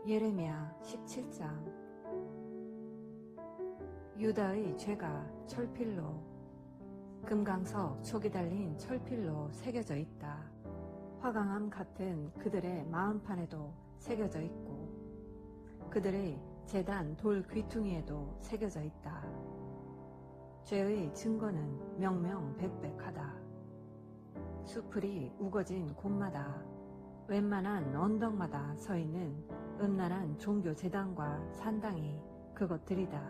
예레미야 17장. 유다의 죄가 철필로, 금강석 촉이 달린 철필로 새겨져 있다. 화강암 같은 그들의 마음판에도 새겨져 있고 그들의 제단 돌 귀퉁이에도 새겨져 있다. 죄의 증거는 명명백백하다. 수풀이 우거진 곳마다, 웬만한 언덕마다 서 있는 음란한 종교 제단과 산당이 그것들이다.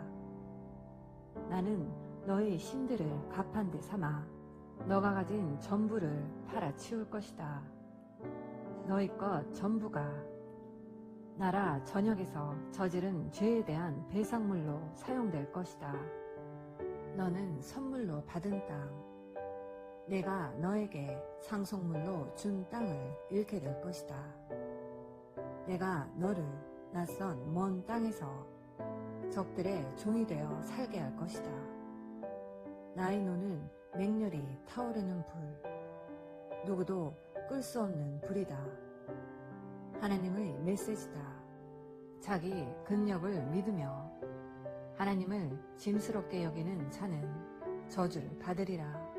나는 너의 신들을 가판대 삼아 너가 가진 전부를 팔아치울 것이다. 너희 것 전부가 나라 전역에서 저지른 죄에 대한 배상물로 사용될 것이다. 너는 선물로 받은 땅, 내가 너에게 상속물로 준 땅을 잃게 될 것이다. 내가 너를 낯선 먼 땅에서 적들의 종이 되어 살게 할 것이다. 나의 노는 맹렬히 타오르는 불, 누구도 끌 수 없는 불이다. 하나님의 메시지다. 자기 근력을 믿으며 하나님을 짐스럽게 여기는 자는 저주를 받으리라.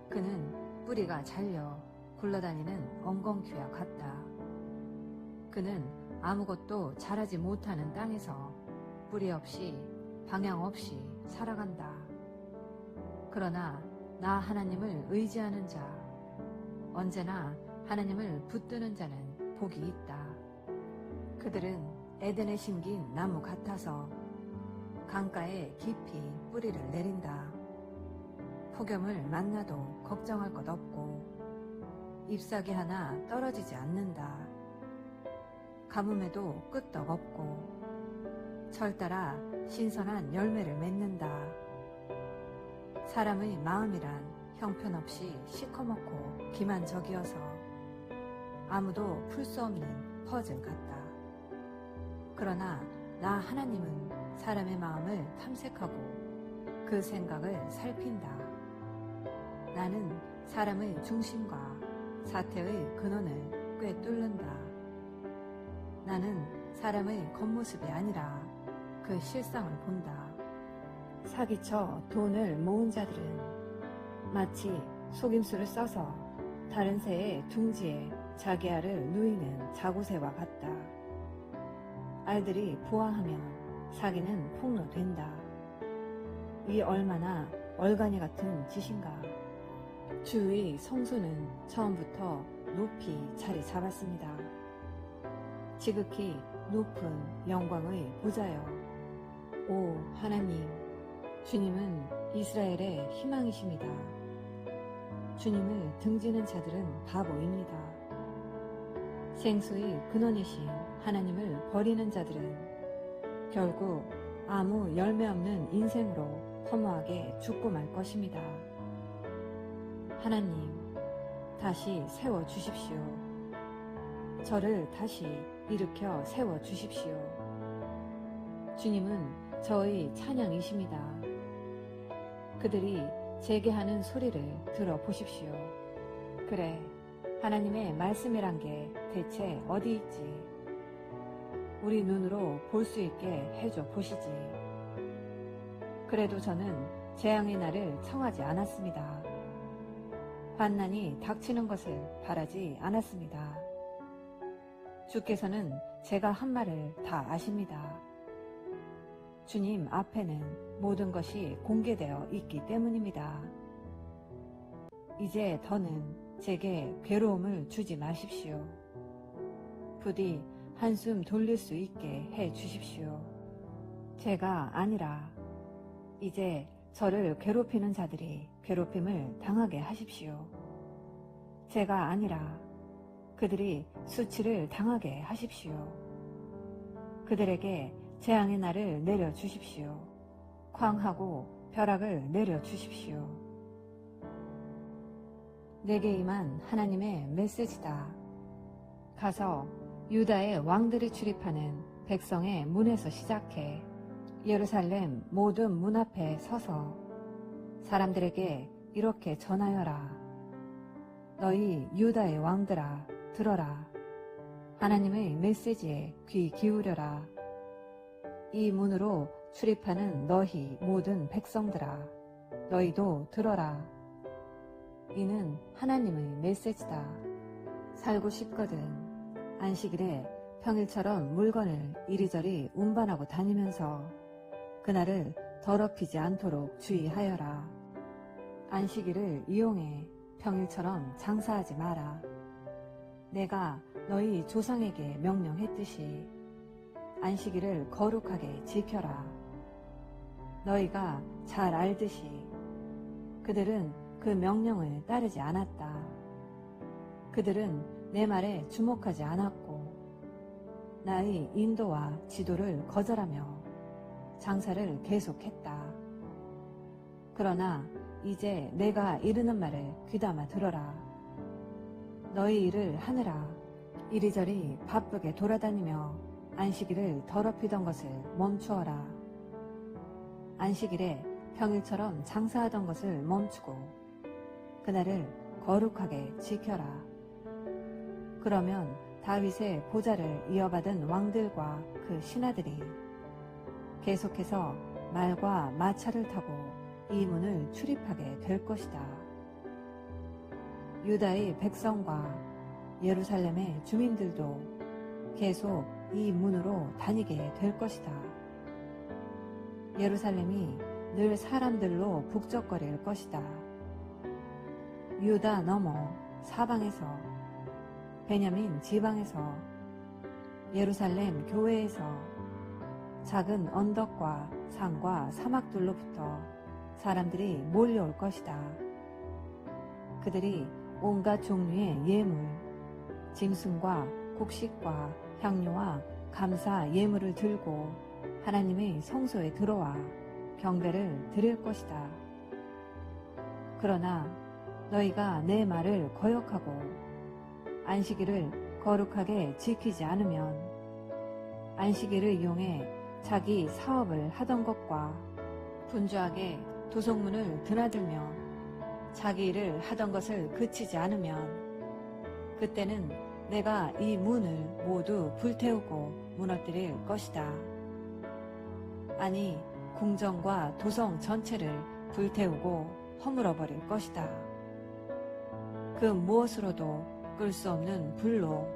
그는 뿌리가 잘려 굴러다니는 엉겅퀴와 같다. 그는 아무것도 자라지 못하는 땅에서 뿌리 없이 방향 없이 살아간다. 그러나 나 하나님을 의지하는 자, 언제나 하나님을 붙드는 자는 복이 있다. 그들은 에덴에 심긴 나무 같아서 강가에 깊이 뿌리를 내린다. 폭염을 만나도 걱정할 것 없고 잎사귀 하나 떨어지지 않는다. 가뭄에도 끄떡 없고 철 따라 신선한 열매를 맺는다. 사람의 마음이란 형편없이 시커멓고 기만적이어서 아무도 풀 수 없는 퍼즐 같다. 그러나 나 하나님은 사람의 마음을 탐색하고 그 생각을 살핀다. 나는 사람의 중심과 사태의 근원을 꿰뚫는다. 나는 사람의 겉모습이 아니라 그 실상을 본다. 사기쳐 돈을 모은 자들은 마치 속임수를 써서 다른 새의 둥지에 자기 알을 누이는 자구새와 같다. 알들이 부화하면 사기는 폭로된다. 이 얼마나 얼간이 같은 짓인가. 주의 성소는 처음부터 높이 자리 잡았습니다. 지극히 높은 영광의 보좌여, 오 하나님, 주님은 이스라엘의 희망이십니다. 주님을 등지는 자들은 바보입니다. 생수의 근원이신 하나님을 버리는 자들은 결국 아무 열매 없는 인생으로 허무하게 죽고 말 것입니다. 하나님, 다시 세워주십시오. 저를 다시 일으켜 세워주십시오. 주님은 저의 찬양이십니다. 그들이 제게 하는 소리를 들어보십시오. 그래, 하나님의 말씀이란 게 대체 어디 있지? 우리 눈으로 볼 수 있게 해줘 보시지. 그래도 저는 재앙의 날을 청하지 않았습니다. 환난이 닥치는 것을 바라지 않았습니다. 주께서는 제가 한 말을 다 아십니다. 주님 앞에는 모든 것이 공개되어 있기 때문입니다. 이제 더는 제게 괴로움을 주지 마십시오. 부디 한숨 돌릴 수 있게 해 주십시오. 제가 아니라 이제 저를 괴롭히는 자들이 괴롭힘을 당하게 하십시오. 제가 아니라 그들이 수치를 당하게 하십시오. 그들에게 재앙의 날을 내려주십시오. 광하고 벼락을 내려주십시오. 내게 임한 하나님의 메시지다. 가서 유다의 왕들이 출입하는 백성의 문에서 시작해 예루살렘 모든 문 앞에 서서 사람들에게 이렇게 전하여라. 너희 유다의 왕들아, 들어라. 하나님의 메시지에 귀 기울여라. 이 문으로 출입하는 너희 모든 백성들아, 너희도 들어라. 이는 하나님의 메시지다. 살고 싶거든 안식일에 평일처럼 물건을 이리저리 운반하고 다니면서 그날을 더럽히지 않도록 주의하여라. 안식일을 이용해 평일처럼 장사하지 마라. 내가 너희 조상에게 명령했듯이 안식일을 거룩하게 지켜라. 너희가 잘 알듯이 그들은 그 명령을 따르지 않았다. 그들은 내 말에 주목하지 않았고 나의 인도와 지도를 거절하며 장사를 계속했다. 그러나 이제 내가 이르는 말을 귀담아 들어라. 너희 일을 하느라 이리저리 바쁘게 돌아다니며 안식일을 더럽히던 것을 멈추어라. 안식일에 평일처럼 장사하던 것을 멈추고 그날을 거룩하게 지켜라. 그러면 다윗의 보좌를 이어받은 왕들과 그 신하들이 계속해서 말과 마차를 타고 이 문을 출입하게 될 것이다. 유다의 백성과 예루살렘의 주민들도 계속 이 문으로 다니게 될 것이다. 예루살렘이 늘 사람들로 북적거릴 것이다. 유다 넘어 사방에서, 베냐민 지방에서, 예루살렘 교회에서, 작은 언덕과 산과 사막들로부터 사람들이 몰려올 것이다. 그들이 온갖 종류의 예물, 짐승과 곡식과 향료와 감사 예물을 들고 하나님의 성소에 들어와 경배를 드릴 것이다. 그러나 너희가 내 말을 거역하고 안식일을 거룩하게 지키지 않으면 안식일을 이용해 자기 사업을 하던 것과 분주하게 도성문을 드나들며 자기 일을 하던 것을 그치지 않으면 그때는 내가 이 문을 모두 불태우고 무너뜨릴 것이다. 아니, 궁정과 도성 전체를 불태우고 허물어버릴 것이다. 그 무엇으로도 끌 수 없는 불로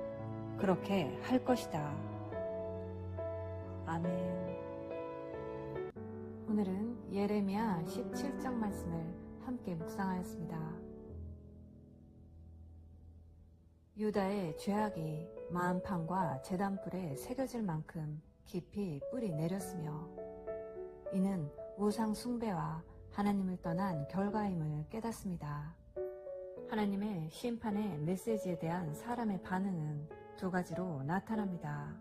그렇게 할 것이다. 아멘. 오늘은 예레미야 17장 말씀을 함께 묵상하였습니다. 유다의 죄악이 마음판과 제단불에 새겨질 만큼 깊이 뿌리 내렸으며 이는 우상 숭배와 하나님을 떠난 결과임을 깨닫습니다. 하나님의 심판의 메시지에 대한 사람의 반응은 두 가지로 나타납니다.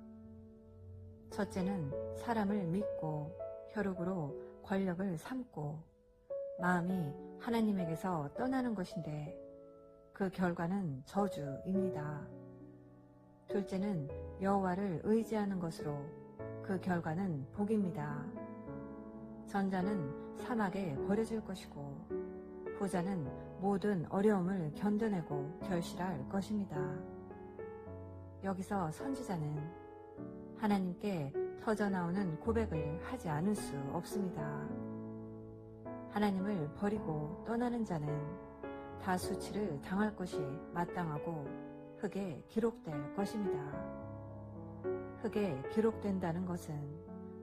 첫째는 사람을 믿고 혈육으로 권력을 삼고 마음이 하나님에게서 떠나는 것인데 그 결과는 저주입니다. 둘째는 여호와를 의지하는 것으로 그 결과는 복입니다. 전자는 사막에 버려질 것이고 후자는 모든 어려움을 견뎌내고 결실할 것입니다. 여기서 선지자는 하나님께 터져나오는 고백을 하지 않을 수 없습니다. 하나님을 버리고 떠나는 자는 다 수치를 당할 것이 마땅하고 흙에 기록될 것입니다. 흙에 기록된다는 것은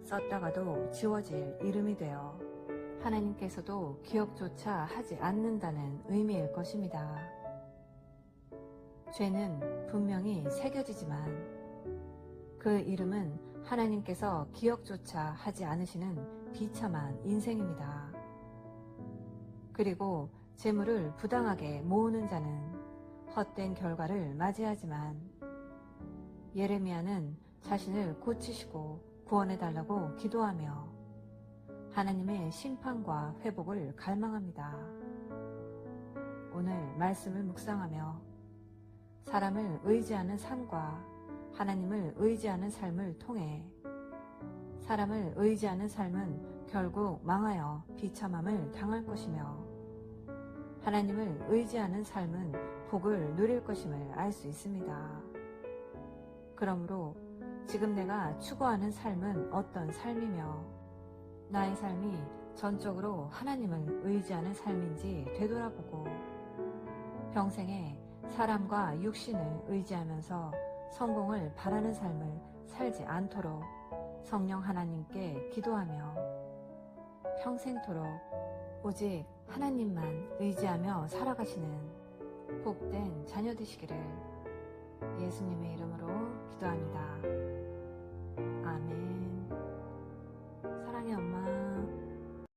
썼다가도 지워질 이름이 되어 하나님께서도 기억조차 하지 않는다는 의미일 것입니다. 죄는 분명히 새겨지지만 그 이름은 하나님께서 기억조차 하지 않으시는 비참한 인생입니다. 그리고 재물을 부당하게 모으는 자는 헛된 결과를 맞이하지만 예레미야는 자신을 고치시고 구원해달라고 기도하며 하나님의 심판과 회복을 갈망합니다. 오늘 말씀을 묵상하며 사람을 의지하는 삶과 하나님을 의지하는 삶을 통해 사람을 의지하는 삶은 결국 망하여 비참함을 당할 것이며 하나님을 의지하는 삶은 복을 누릴 것임을 알 수 있습니다. 그러므로 지금 내가 추구하는 삶은 어떤 삶이며 나의 삶이 전적으로 하나님을 의지하는 삶인지 되돌아보고 평생에 사람과 육신을 의지하면서 성공을 바라는 삶을 살지 않도록 성령 하나님께 기도하며 평생토록 오직 하나님만 의지하며 살아가시는 복된 자녀 되시기를 예수님의 이름으로 기도합니다. 아멘. 사랑의 엄마.